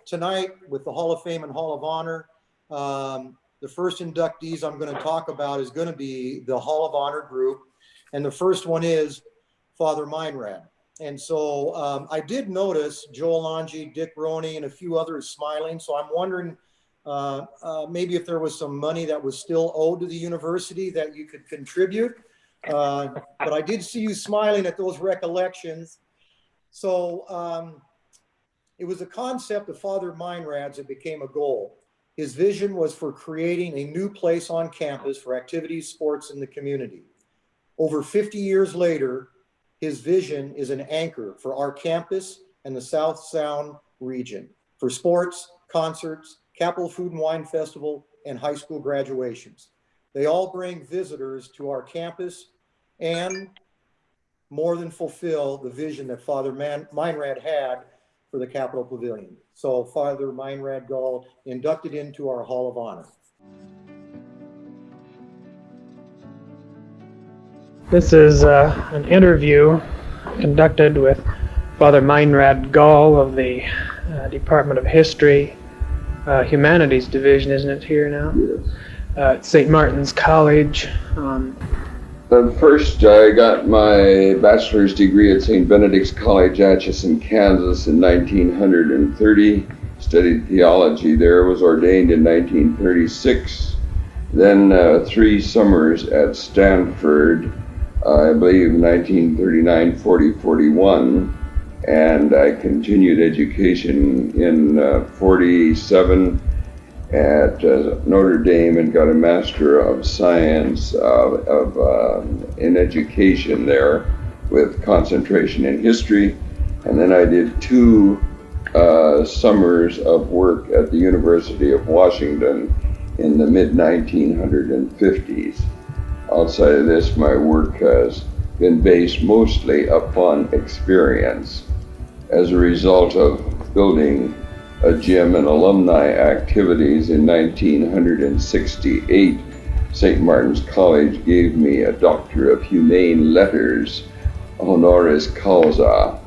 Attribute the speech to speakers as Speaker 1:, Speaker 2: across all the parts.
Speaker 1: tonight with the Hall of Fame and Hall of Honor, the first inductees I'm going to talk about is going to be the Hall of Honor group. And the first one is Father Meinrad. And so I did notice Joel Angie, Dick Roney, and a few others smiling. So I'm wondering maybe if there was some money that was still owed to the university that you could contribute. But I did see you smiling at those recollections. So it was a concept of Father Meinrad's that became a goal. His vision was for creating a new place on campus for activities, sports, in the community. Over 50 years later, his vision is an anchor for our campus and the South Sound region for sports, concerts, Capital Food and Wine Festival, and high school graduations. They all bring visitors to our campus and more than fulfill the vision that Father Meinrad had for the Capitol Pavilion. So Father Meinrad Gaul inducted into our Hall of Honor.
Speaker 2: This is an interview conducted with Father Meinrad Gaul of the Department of History, Humanities Division, isn't it here now?
Speaker 3: Yes.
Speaker 2: At St. Martin's College.
Speaker 3: First, I got my bachelor's degree at St. Benedict's College, Atchison, Kansas in 1930. Studied theology there, was ordained in 1936. Then 3 summers at Stanford, I believe 1939, 40, 41. And I continued education in 47 at Notre Dame and got a Master of Science in education there with concentration in history. And then I did 2 summers of work at the University of Washington in the mid-1950s. Outside of this, my work has been based mostly upon experience. As a result of building a gym and alumni activities in 1968, St. Martin's College gave me a Doctor of Humane Letters, honoris causa.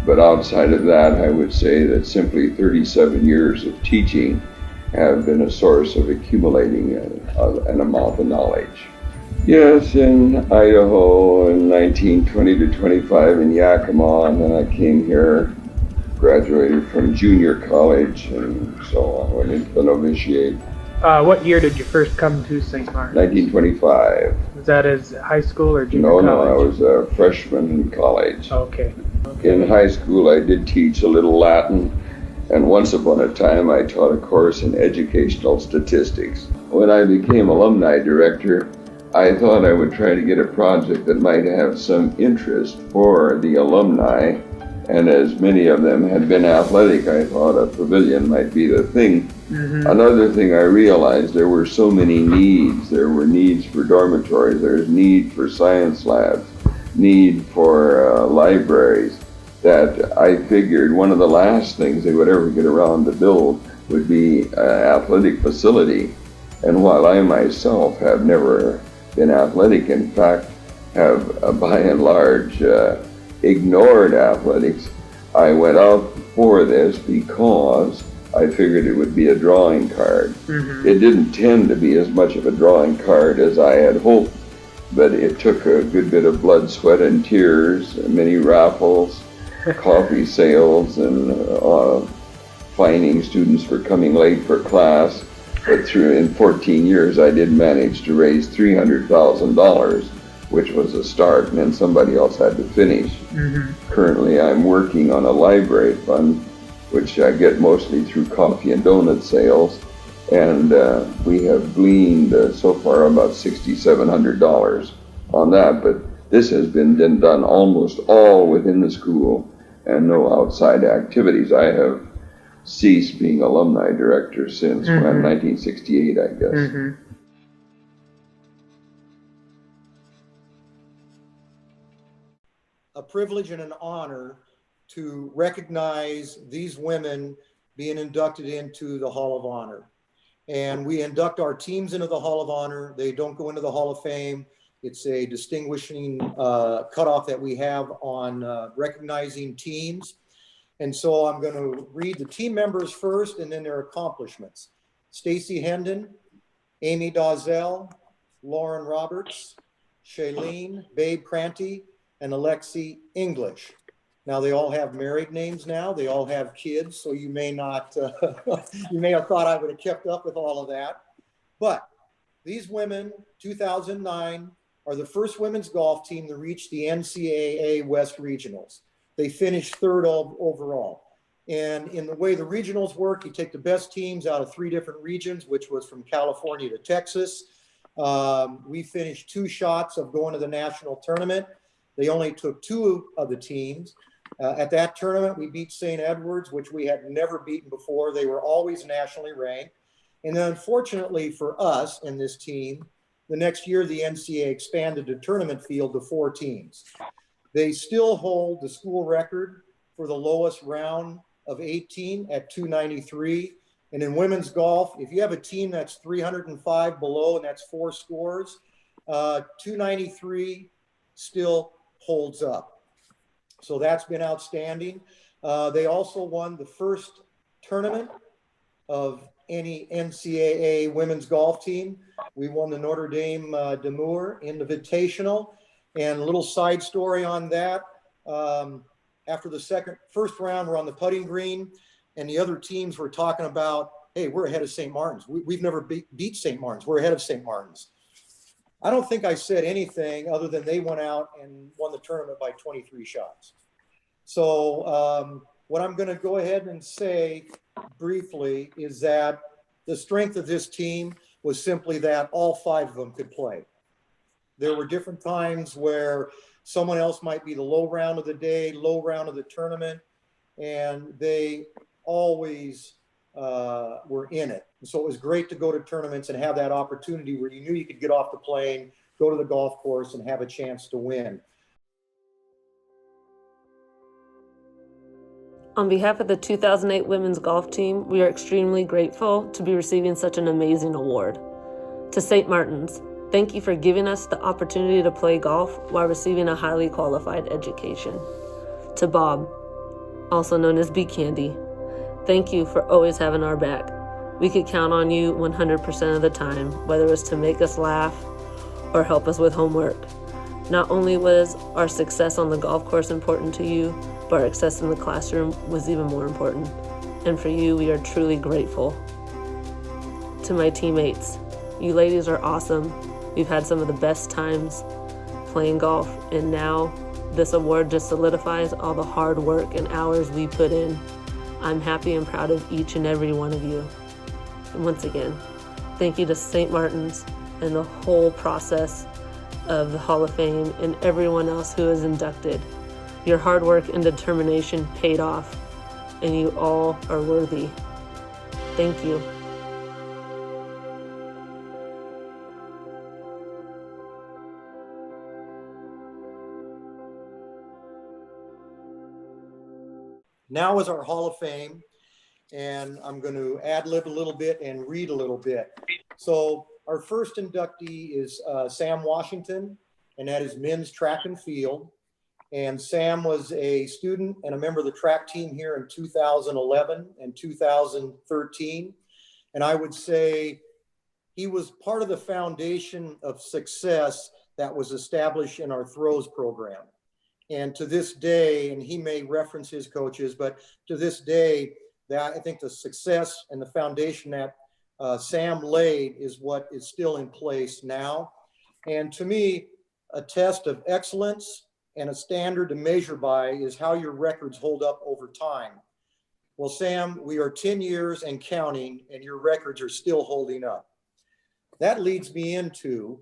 Speaker 3: But outside of that, I would say that simply 37 years of teaching have been a source of accumulating an amount of knowledge. Yes, in Idaho in 1920 to 25 in Yakima, and then I came here, graduated from junior college, and so I went into the novitiate.
Speaker 2: What year did you first come to St. Martin's?
Speaker 3: 1925.
Speaker 2: Was that as high school or junior college?
Speaker 3: No, I was a freshman in college.
Speaker 2: Okay.
Speaker 3: In high school, I did teach a little Latin, and once upon a time, I taught a course in educational statistics. When I became alumni director, I thought I would try to get a project that might have some interest for the alumni, and as many of them had been athletic, I thought a pavilion might be the thing. Mm-hmm. Another thing I realized, there were so many needs. There were needs for dormitories, there's need for science labs, need for libraries, that I figured one of the last things they would ever get around to build would be an athletic facility. And while I myself have never been athletic, in fact, have by and large ignored athletics, I went out for this because I figured it would be a drawing card. Mm-hmm. It didn't tend to be as much of a drawing card as I had hoped, but it took a good bit of blood, sweat, and tears, many raffles, coffee sales, and fining students for coming late for class. But in 14 years, I did manage to raise $300,000, which was a start, and then somebody else had to finish. Mm-hmm. Currently, I'm working on a library fund, which I get mostly through coffee and donut sales, and we have gleaned so far about $6,700 on that, but this has been done almost all within the school and no outside activities. I have ceased being alumni director since 1968, I guess. Mm-hmm.
Speaker 1: A privilege and an honor to recognize these women being inducted into the Hall of Honor. And we induct our teams into the Hall of Honor. They don't go into the Hall of Fame. It's a distinguishing cutoff that we have on recognizing teams. And so I'm going to read the team members first and then their accomplishments. Stacy Hendon, Amy Dawzell, Lauren Roberts, Shailene, Babe Cranty, and Alexi English. Now they all have married names now. They all have kids, so you may not, you may have thought I would have kept up with all of that. But these women, 2009, are the first women's golf team to reach the NCAA West Regionals. They finished third overall. And in the way the regionals work, you take the best teams out of 3 different regions, which was from California to Texas. We finished 2 shots of going to the national tournament. They only took 2 of the teams. At that tournament, we beat St. Edwards, which we had never beaten before. They were always nationally ranked. And then unfortunately for us and this team, the next year, the NCAA expanded the tournament field to 4 teams. They still hold the school record for the lowest round of 18 at 293. And in women's golf, if you have a team that's 305 below and that's 4 scores, 293 still holds up. So that's been outstanding. They also won the first tournament of any NCAA women's golf team. We won the Notre Dame Demure Invitational. And a little side story on that. After the first round, we're on the putting green, and the other teams were talking about, hey, we're ahead of St. Martin's. We've never beat St. Martin's. We're ahead of St. Martin's. I don't think I said anything other than they went out and won the tournament by 23 shots. So what I'm going to go ahead and say briefly is that the strength of this team was simply that all 5 of them could play. There were different times where someone else might be the low round of the day, low round of the tournament, and they always were in it. And so it was great to go to tournaments and have that opportunity where you knew you could get off the plane, go to the golf course, and have a chance to win.
Speaker 4: On behalf of the 2008 women's golf team, we are extremely grateful to be receiving such an amazing award. To St. Martin's, thank you for giving us the opportunity to play golf while receiving a highly qualified education. To Bob, also known as B Candy, thank you for always having our back. We could count on you 100% of the time, whether it was to make us laugh or help us with homework. Not only was our success on the golf course important to you, but our success in the classroom was even more important. And for you, we are truly grateful. To my teammates, you ladies are awesome. We've had some of the best times playing golf, and now this award just solidifies all the hard work and hours we put in. I'm happy and proud of each and every one of you. And once again, thank you to St. Martin's and the whole process of the Hall of Fame and everyone else who is inducted. Your hard work and determination paid off, and you all are worthy. Thank you.
Speaker 1: Now is our Hall of Fame, and I'm going to ad-lib a little bit and read a little bit. So our first inductee is Sam Washington, and that is men's track and field. And Sam was a student and a member of the track team here in 2011 and 2013. And I would say he was part of the foundation of success that was established in our throws program. And to this day, and he may reference his coaches, but to this day, that I think the success and the foundation that Sam laid is what is still in place now. And to me, a test of excellence and a standard to measure by is how your records hold up over time. Well, Sam, we are 10 years and counting, and your records are still holding up. That leads me into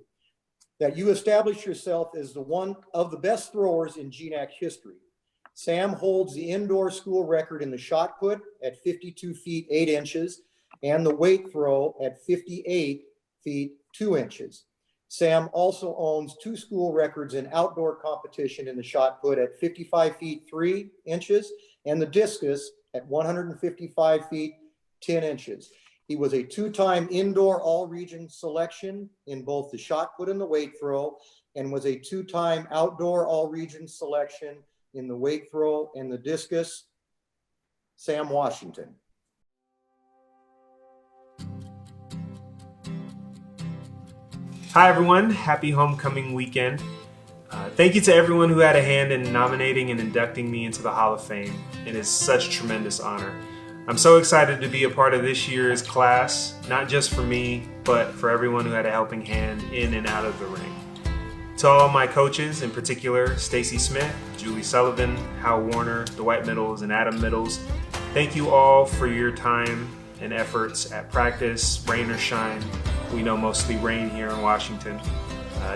Speaker 1: that you established yourself as the one of the best throwers in GNAC history. Sam holds the indoor school record in the shot put at 52 feet 8 inches and the weight throw at 58 feet 2 inches. Sam also owns 2 school records in outdoor competition in the shot put at 55 feet 3 inches and the discus at 155 feet 10 inches. He was a 2-time indoor all-region selection in both the shot put and the weight throw, and was a 2-time outdoor all-region selection in the weight throw and the discus. Sam Washington.
Speaker 5: Hi everyone, happy homecoming weekend. Thank you to everyone who had a hand in nominating and inducting me into the Hall of Fame. It is such a tremendous honor. I'm so excited to be a part of this year's class, not just for me, but for everyone who had a helping hand in and out of the ring. To all my coaches, in particular, Stacy Smith, Julie Sullivan, Hal Warner, Dwight Middles, and Adam Middles, thank you all for your time and efforts at practice, rain or shine. We know mostly rain here in Washington.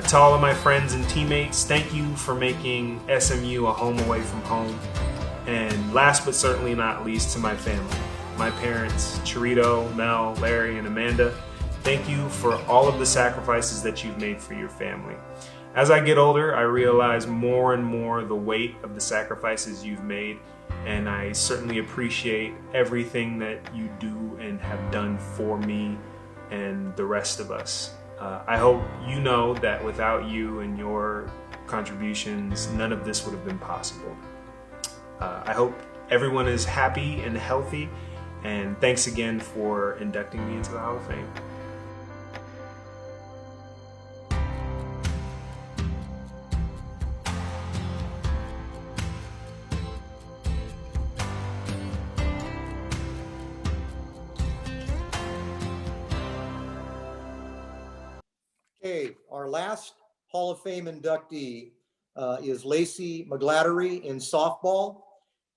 Speaker 5: To all of my friends and teammates, thank you for making SMU a home away from home. And last but certainly not least, to my family, my parents, Charito, Mel, Larry, and Amanda. Thank you for all of the sacrifices that you've made for your family. As I get older, I realize more and more the weight of the sacrifices you've made, and I certainly appreciate everything that you do and have done for me and the rest of us. I hope you know that without you and your contributions, none of this would have been possible. I hope everyone is happy and healthy, and thanks again for inducting me into the Hall of Fame.
Speaker 1: Okay, our last Hall of Fame inductee is Lacey McGladrey in softball.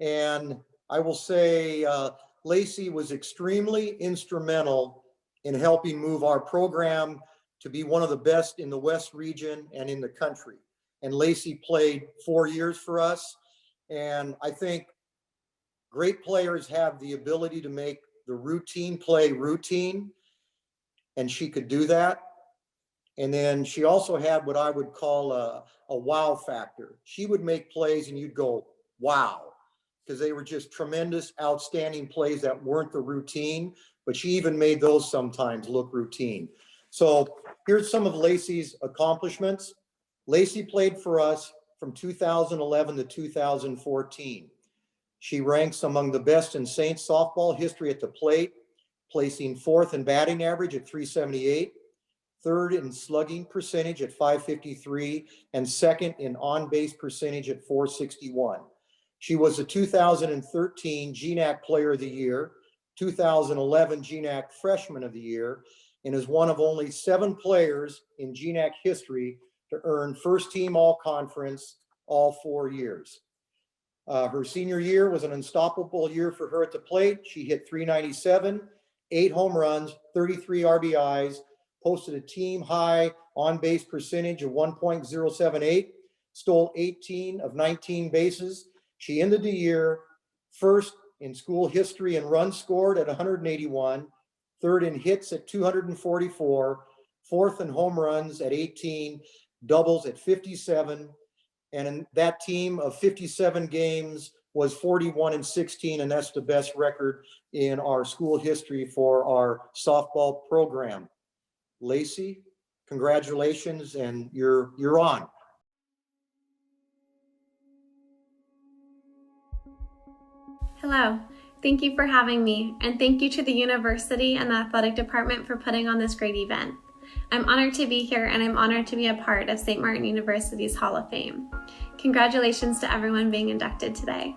Speaker 1: And I will say Lacey was extremely instrumental in helping move our program to be one of the best in the West region and in the country. And Lacey played 4 years for us. And I think great players have the ability to make the routine play routine. And she could do that. And then she also had what I would call a wow factor. She would make plays and you'd go, wow, because they were just tremendous, outstanding plays that weren't the routine, but she even made those sometimes look routine. So here's some of Lacey's accomplishments. Lacey played for us from 2011 to 2014. She ranks among the best in Saints softball history at the plate, placing 4th in batting average at .378. 3rd in slugging percentage at .553, and 2nd in on-base percentage at .461. She was the 2013 GNAC Player of the Year, 2011 GNAC Freshman of the Year, and is one of only 7 players in GNAC history to earn first team all-conference all 4 years. Her senior year was an unstoppable year for her at the plate. She hit .397, 8 home runs, 33 RBIs, posted a team high on-base percentage of 1.078, stole 18 of 19 bases. She ended the year 1st in school history in runs scored at 181, 3rd in hits at 244, 4th in home runs at 18, doubles at 57. And in that team of 57 games was 41-16, and that's the best record in our school history for our softball program. Lacey, congratulations, and you're on.
Speaker 6: Hello, thank you for having me, and thank you to the university and the athletic department for putting on this great event. I'm honored to be here, and I'm honored to be a part of St. Martin University's Hall of Fame. Congratulations to everyone being inducted today.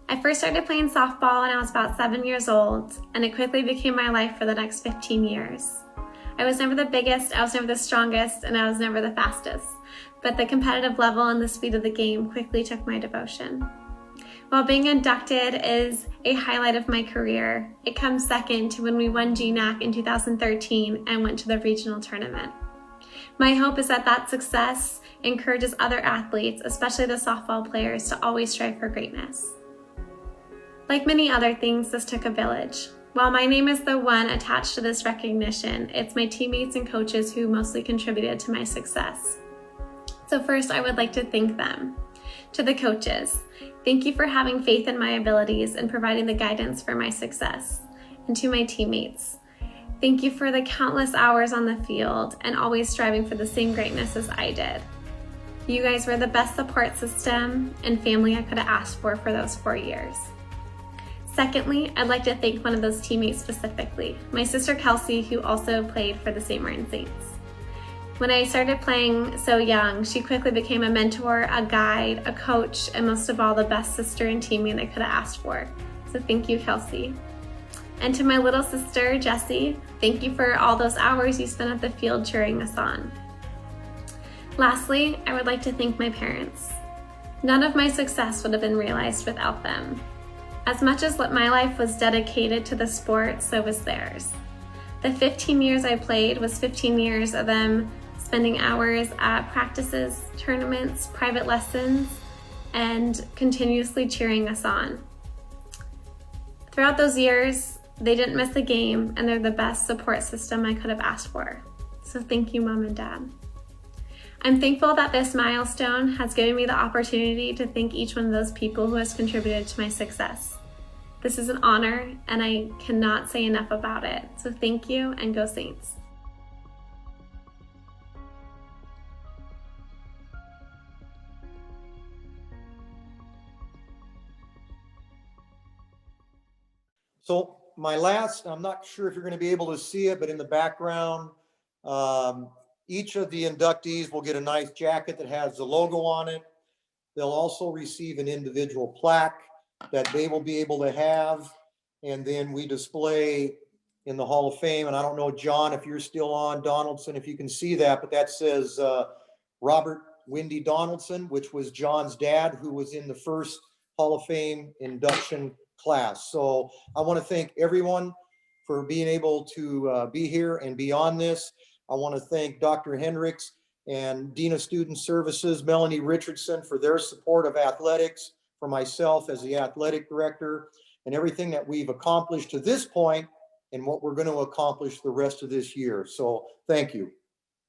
Speaker 6: I first started playing softball when I was about 7 years old, and it quickly became my life for the next 15 years. I was never the biggest, I was never the strongest, and I was never the fastest, but the competitive level and the speed of the game quickly took my devotion. While being inducted is a highlight of my career, it comes second to when we won GNAC in 2013 and went to the regional tournament. My hope is that that success encourages other athletes, especially the softball players, to always strive for greatness. Like many other things, this took a village. While my name is the one attached to this recognition, it's my teammates and coaches who mostly contributed to my success. So first, I would like to thank them. To the coaches, thank you for having faith in my abilities and providing the guidance for my success. And to my teammates, thank you for the countless hours on the field and always striving for the same greatness as I did. You guys were the best support system and family I could have asked for those 4 years. Secondly, I'd like to thank one of those teammates specifically, my sister Kelsey, who also played for the St. Martin Saints. When I started playing so young, she quickly became a mentor, a guide, a coach, and most of all, the best sister and teammate I could have asked for. So thank you, Kelsey. And to my little sister, Jessie, thank you for all those hours you spent at the field cheering us on. Lastly, I would like to thank my parents. None of my success would have been realized without them. As much as my life was dedicated to the sport, so was theirs. The 15 years I played was 15 years of them spending hours at practices, tournaments, private lessons, and continuously cheering us on. Throughout those years, they didn't miss a game, and they're the best support system I could have asked for. So thank you, Mom and Dad. I'm thankful that this milestone has given me the opportunity to thank each one of those people who has contributed to my success. This is an honor, and I cannot say enough about it. So thank you, and go Saints.
Speaker 1: So my last, I'm not sure if you're going to be able to see it, but in the background, each of the inductees will get a nice jacket that has the logo on it. They'll also receive an individual plaque that they will be able to have. And then we display in the Hall of Fame. And I don't know, John, if you're still on, Donaldson, if you can see that, but that says Robert Windy Donaldson, which was John's dad, who was in the first Hall of Fame induction class. So I want to thank everyone for being able to be here and be on this. I want to thank Dr. Hendricks and Dean of Student Services, Melanie Richardson, for their support of athletics, for myself as the athletic director, and everything that we've accomplished to this point and what we're going to accomplish the rest of this year. So thank you.